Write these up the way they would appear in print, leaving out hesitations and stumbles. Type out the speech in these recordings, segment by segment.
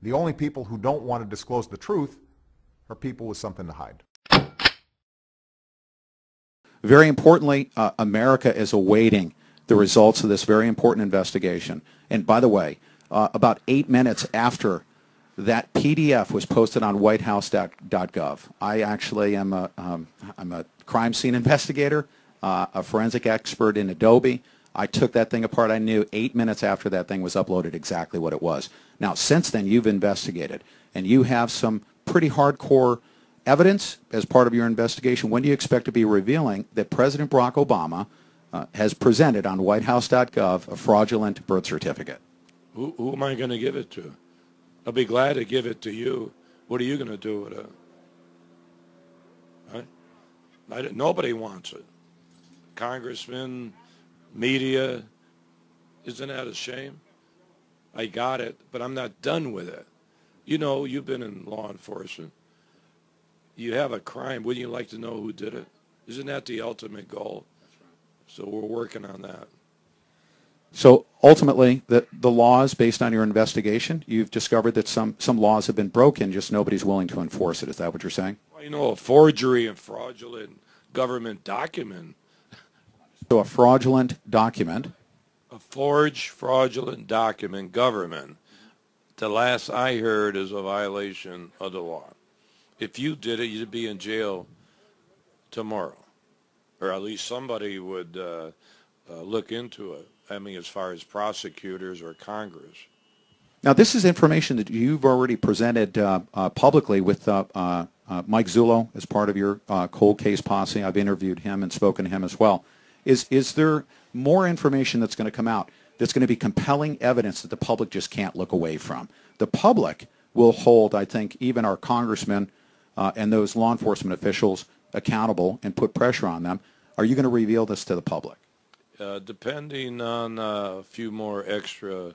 The only people who don't want to disclose the truth are people with something to hide. Very importantly, America is awaiting the results of this very important investigation. And by the way, about 8 minutes after that PDF was posted on whitehouse.gov, I actually am I'm a crime scene investigator, a forensic expert in Adobe. I took that thing apart. I knew 8 minutes after that thing was uploaded exactly what it was. Now, since then, you've investigated, and you have some pretty hardcore evidence as part of your investigation. When do you expect to be revealing that President Barack Obama has presented on whitehouse.gov a fraudulent birth certificate? Who am I going to give it to? I'll be glad to give it to you. What are you going to do with it? Right? Nobody wants it. Congressmen, media, isn't that a shame? I got it, but I'm not done with it. You know, you've been in law enforcement. You have a crime. Wouldn't you like to know who did it? Isn't that the ultimate goal? So we're working on that. So ultimately, the laws, based on your investigation, you've discovered that some laws have been broken, just nobody's willing to enforce it. Is that what you're saying? Well, you know, a forgery and fraudulent government document. So a fraudulent document. A forged, fraudulent document, government, the last I heard, is a violation of the law. If you did it, you'd be in jail tomorrow. Or at least somebody would look into it. I mean, as far as prosecutors or Congress. Now, this is information that you've already presented publicly with Mike Zullo as part of your cold case posse. I've interviewed him and spoken to him as well. Is there more information that's going to come out that's going to be compelling evidence that the public just can't look away from? The public will hold, I think, even our congressmen and those law enforcement officials accountable and put pressure on them. Are you going to reveal this to the public? Depending on a few more extra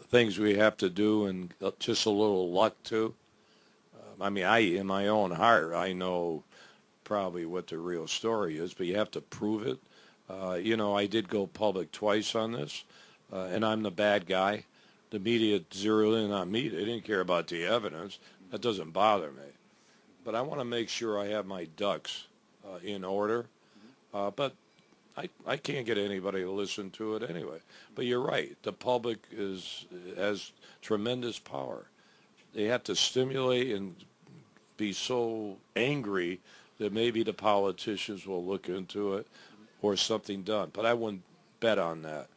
things we have to do and just a little luck too. I mean, in my own heart, I know probably what the real story is, but you have to prove it. You know, I did go public twice on this, and I'm the bad guy. The media zeroed in on me. They didn't care about the evidence. That doesn't bother me. But I want to make sure I have my ducks in order. But I can't get anybody to listen to it anyway. But you're right. The public has tremendous power. They have to stimulate and be so angry that maybe the politicians will look into it or something done. But I wouldn't bet on that.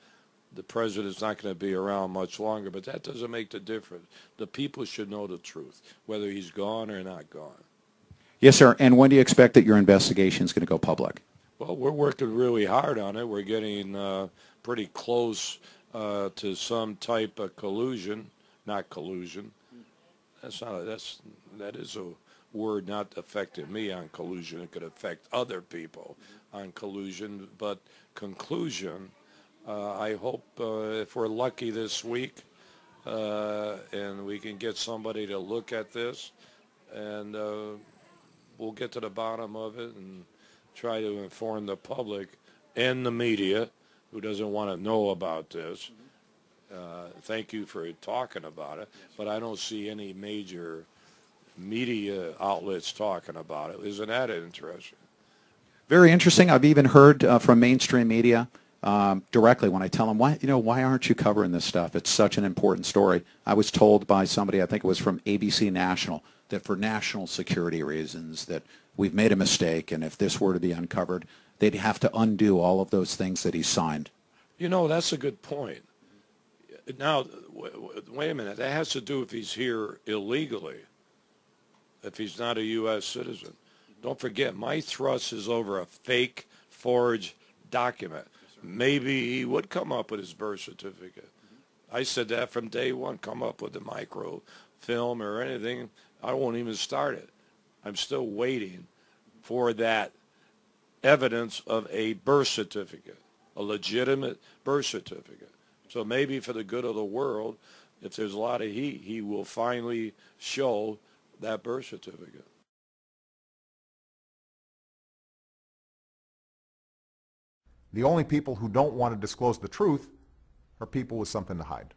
The president's not going to be around much longer, but that doesn't make the difference. The people should know the truth, whether he's gone or not gone. Yes, sir. And when do you expect that your investigation is going to go public? Well, we're working really hard on it. We're getting pretty close to some type of collusion. Not collusion. That is a word not affecting me on collusion. It could affect other people on collusion. But conclusion, I hope if we're lucky this week and we can get somebody to look at this, and we'll get to the bottom of it and try to inform the public and the media who doesn't want to know about this. Thank you for talking about it, but I don't see any major media outlets talking about it. Isn't that interesting? Very interesting. I've even heard from mainstream media directly when I tell them, why aren't you covering this stuff? It's such an important story. I was told by somebody, I think it was from ABC National, that for national security reasons that we've made a mistake, and if this were to be uncovered, they'd have to undo all of those things that he signed. You know, that's a good point. Now, wait a minute. That has to do if he's here illegally, if he's not a U.S. citizen. Don't forget, my thrust is over a fake, forged document. Maybe he would come up with his birth certificate. I said that from day one. Come up with a microfilm or anything. I won't even start it. I'm still waiting for that evidence of a birth certificate, a legitimate birth certificate. So maybe for the good of the world, if there's a lot of heat, he will finally show that birth certificate. The only people who don't want to disclose the truth are people with something to hide.